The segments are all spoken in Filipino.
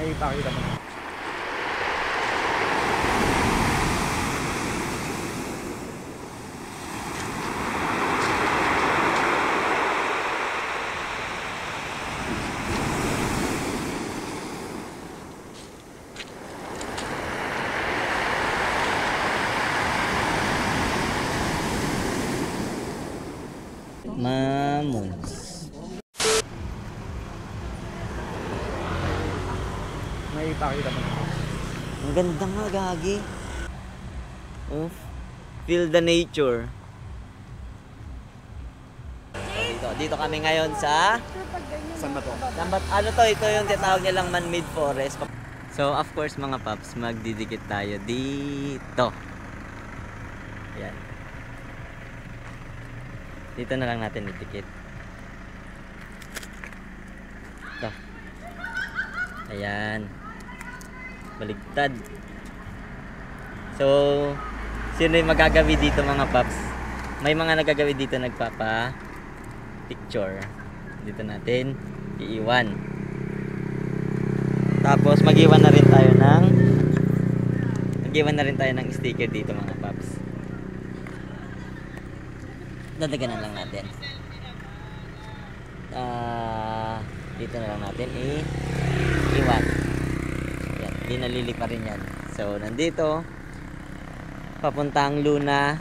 May ipakita mo. Mamons. May ipakita mo. Ang ganda nga, gagi. Oh, feel the nature. Dito kami ngayon sa... Saan ba to? Ano to? Ito yung tinatawag nilang man-made forest. So, of course, mga paps, magdidikit tayo dito. Ayan. Dito na lang natin idikit. Ito. Ayan. Baligtad. So, sino yung magagawi dito, mga paps? May mga nagagawi dito nagpapa-picture. Dito natin iiwan. Tapos mag-iwan na rin tayo ng sticker dito, mga paps. Dadaganan lang natin. Dito na lang natin iwan. Yan, di nalilik pa rin yan. So, nandito papuntang Luna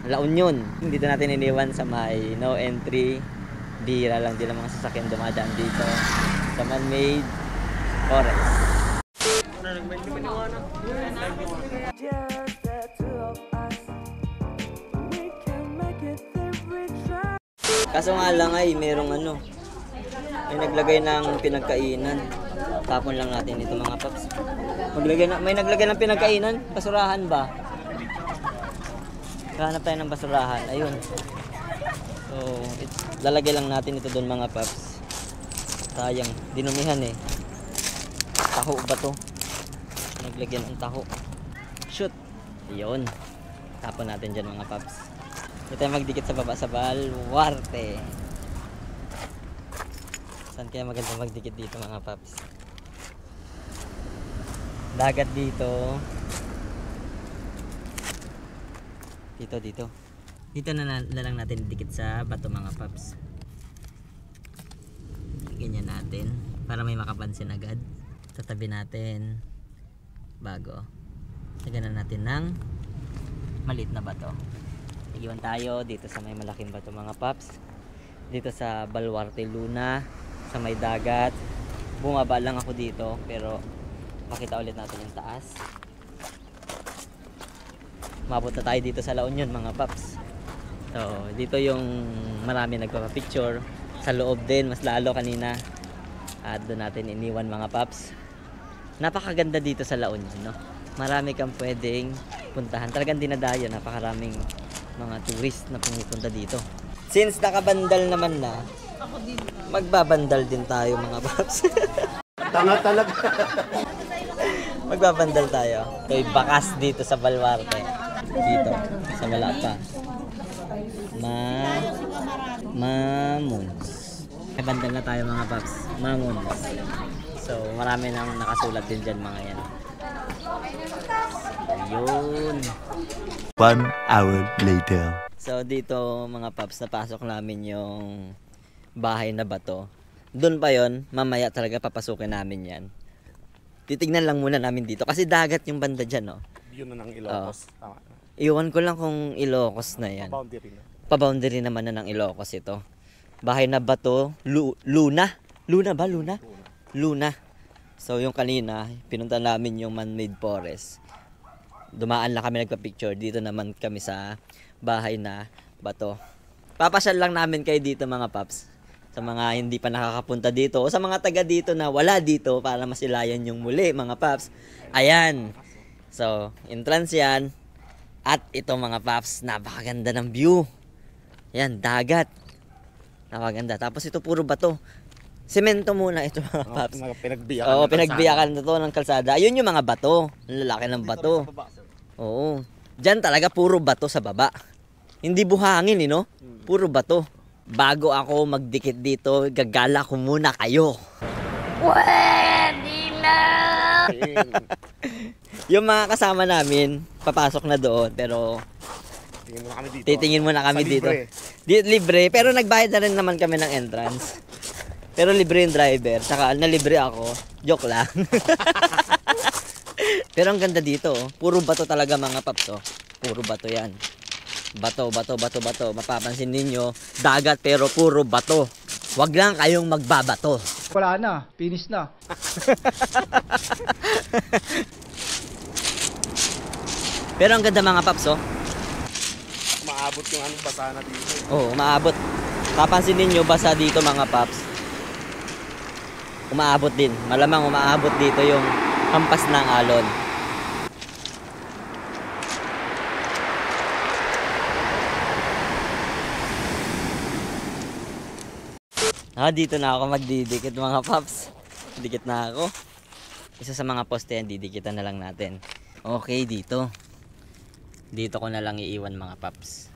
La Union. Dito natin iniwan sa may no entry. Bihira lang din ang mga sasakyan dumadaan dito sa man-made forest. Kaso nga lang ay merong may naglagay ng pinagkainan. Tapon lang natin ito, mga paps. May naglagay ng pinagkainan. Basurahan ba? Hanap tayo ng basurahan. Ayun. So, lalagay lang natin ito doon, mga paps. Sayang, dinumihan eh. Taho ba to? Naglagyan ng taho. Shoot. Ayun. Tapon natin dyan, mga paps. Ito tayo magdikit sa baba sa baluarte. Saan kaya maganda magdikit dito, mga paps? Dagat dito. Dito. Dito na lang natin dikit sa bato, mga paps. Ganyan natin para may makapansin agad. Tatabi natin bago. Lagyan natin ng maliit na bato. Iwan tayo dito sa may malaking bato, mga paps. Dito sa Baluarte, Luna, sa may dagat. Bumaba lang ako dito, pero makita ulit natin yung taas. Mabot na tayo dito sa La Union, mga paps. So, dito yung marami nagpapapicture. Sa loob din, mas lalo kanina. At doon natin iniwan, mga paps. Napakaganda dito sa La Union, no? Marami kang pwedeng puntahan. Talagang dinadayo, napakaraming mga tourist na pumupunta dito. Since nakabandal naman na, magbabandal din tayo, mga paps. Tanga talaga. Magbabandal tayo. Kay bakas dito sa Baluarte. Dito, sa Malapa. Mamons. May bandal na tayo, mga paps. Mamons. So, marami nang nakasulat din dyan, mga yan. Yun. 1 hour later. So, dito, mga paps, napasok namin yung bahay na bato. Doon pa yon, mamaya talaga papasukin namin yan. Titignan lang muna namin dito kasi dagat yung banda dyan, no? Yun na ng Ilocos. Tama. Iwan ko lang kung Ilocos na yan. Boundary na. Pa-boundary naman na ng Ilocos ito. Bahay na bato, Luna. Luna ba? Luna. So, yung kanina, pinunta namin yung man-made forest. Dumaan lang kami nagpa-picture. Dito naman kami sa bahay na bato. Papasyal lang namin kayo dito, mga paps. Sa mga hindi pa nakakapunta dito o sa mga taga dito na wala dito para masilayan yung muli, mga paps. Ayan. So, entrance yan. At ito, mga paps, napakaganda ng view. Yan, dagat. Napakaganda. Tapos ito puro bato. Semento muna ito, mga paps. Oo, pinagbiyakan na to ng kalsada. Ayun yung mga bato. Ang lalaki ng bato. Oo. Diyan talaga puro bato sa baba. Hindi buhangin, no? Puro bato. Bago ako magdikit dito, gagala ko muna kayo. Yung mga kasama namin, papasok na doon, pero Tingin mo na kami dito. titingin muna kami Sa dito. libre. Libre, pero nagbayad na rin naman kami ng entrance. Pero libre yung driver, saka nalibre ako. Joke lang. Pero ang ganda dito, oh. Puro bato talaga mga paps, oh. Puro bato yan. Bato, bato, bato, bato. Mapapansin ninyo, dagat pero puro bato. Wag lang kayong magbabato. Wala na, finish na. Pero ang ganda mga paps, oh. Maabot yung anong basa na dito. Oo, umaabot. Papansin ninyo, basa dito mga paps. Umaabot din. Malamang umaabot dito yung hampas ng alon. Dito na ako magdidikit mga paps. Dikit na ako. Isa sa mga poste yan, didikitan na lang natin. Okay, dito. Dito ko na lang iiwan mga paps.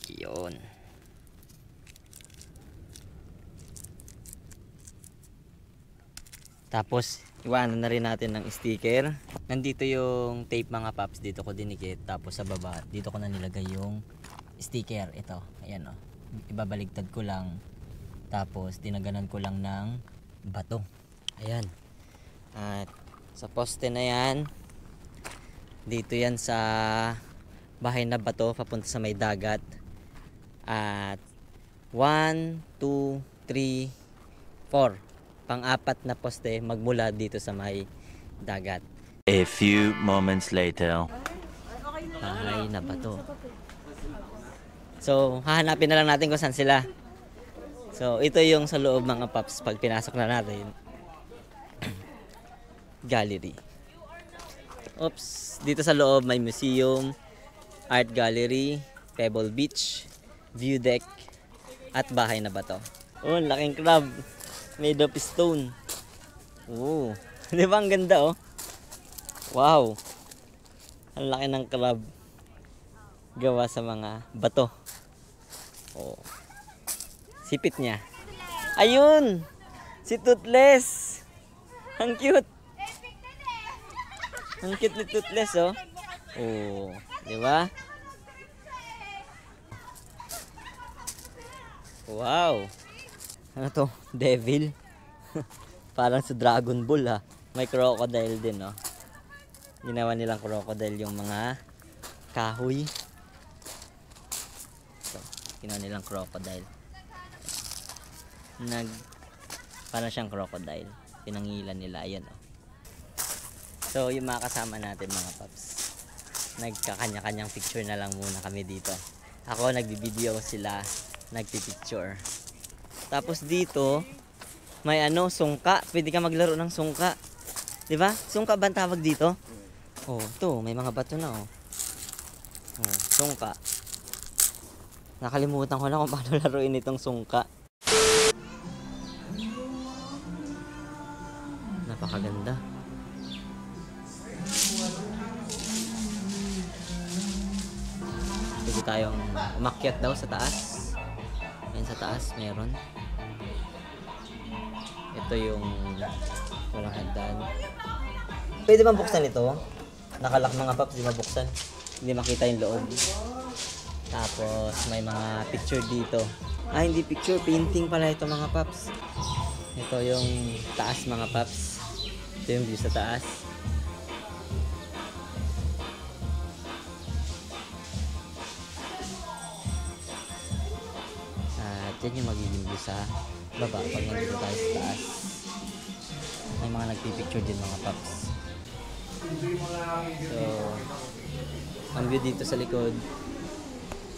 Yun. Tapos, iwanan na rin natin ng sticker. Nandito yung tape mga paps. Dito ko dinikit. Tapos sa baba, dito ko na nilagay yung sticker. Ito, ayan o. Ibabaligtad ko lang. Tapos, tinaganan ko lang ng bato. Ayan. At sa poste na yan, dito yan sa bahay na bato, papunta sa may dagat. At 1, 2, 3, 4. Pang-apat na poste magmula dito sa may dagat. A few moments later. Bahay na bato. So, hahanapin na lang natin kung saan sila. So, ito yung sa loob mga paps pag pinasok na natin. Gallery. Oops, dito sa loob may museum, art gallery, Pebble Beach, view deck, at bahay na bato. Oh, laking crab. Made of stone. Oh, di ba ang ganda oh? Wow. Ang laki ng crab. Gawa sa mga bato. Oh. Sipit niya. Ayun! Si Toothless! Ang cute! Ang cute ni Toothless oh. Oh, di ba? Wow! Ano to? Devil? Parang sa Dragon Ball ha. May crocodile din oh. Ginawa nilang crocodile yung mga kahoy. So, ginawa nilang crocodile. Parang siyang crocodile. Pinangilan nila. Ayan oh. So, yung mga kasama natin mga paps, nagkakanya-kanyang picture na lang muna kami dito. Ako nagbibideo, sila nagpipicture. Tapos dito, may sungka. Pwede ka maglaro ng sungka. 'Di ba? Sungka ba ang tawag dito? Oh, ito, may mga bato na oh. Oh, sungka. Nakalimutan ko na kung paano laruin itong sungka. Napakaganda. Pwede tayong umakyat daw sa taas. Yan sa taas, meron. Ito yung walang hagdan. Pwede bang buksan ito? Nakalak mga paps, di mabuksan. Hindi makita yung loob. Tapos may mga picture dito. Hindi picture, painting pala ito mga paps. Ito yung taas mga paps. Ito yung view sa taas. At yan yung magiging view sa baba pag nandito tayo sa taas. May mga nagpipicture din mga paps. So, ang view dito sa likod,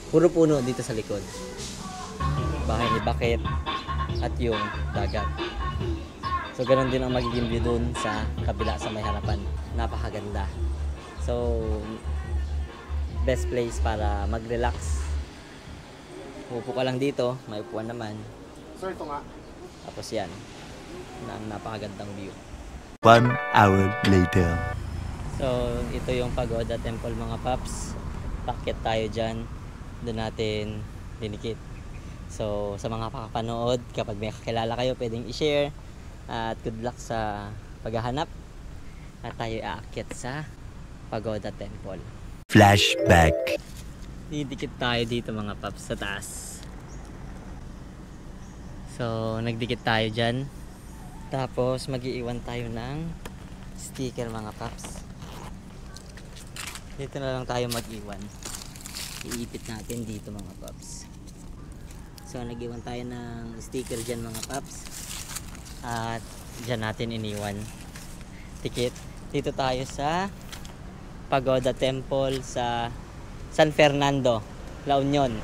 puro puno dito sa likod. Bahay ni Bakit at yung dagat. So, ganun din ang magiging view dun sa kabila sa may harapan. Napakaganda. So, best place para mag-relax. Upo ka lang dito, may upuan naman. Sir, ito nga. Tapos yan, napakagandang view. 1 hour later. So, ito yung Pagoda Temple mga paps. Pakyat tayo dyan. Doon natin dinikit. So, sa mga kakapanood, kapag may kakilala kayo, pwedeng i-share. At good luck sa paghahanap. At tayo aakyat sa Pagoda Temple. Flashback. Didikit tayo dito mga paps sa taas. So, nagdikit tayo dyan. Tapos, mag-iiwan tayo ng sticker mga paps. Dito na lang tayo mag-iwan. Iipit natin dito mga paps. So, nag-iwan tayo ng sticker dyan mga paps. At dyan natin iniwan. Tikit. Dito tayo sa Pagoda Temple sa San Fernando, La Union.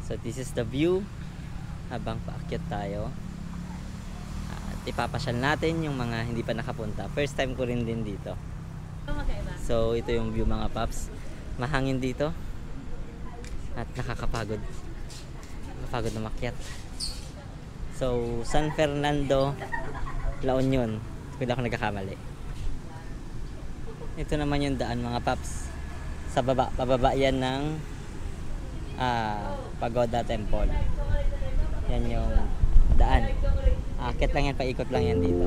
So, this is the view habang paakyat tayo. At ipapasyal natin yung mga hindi pa nakapunta. First time ko rin din dito. So ito yung view mga paps. Mahangin dito. At nakakapagod. Nakakapagod na makyat. So San Fernando, La Union. Kung ako nagkakamali. Ito naman yung daan mga paps. Sa baba, pababa yan ng Pagoda Temple. Yan yung daan. Akit lang yan, paikot lang yan dito.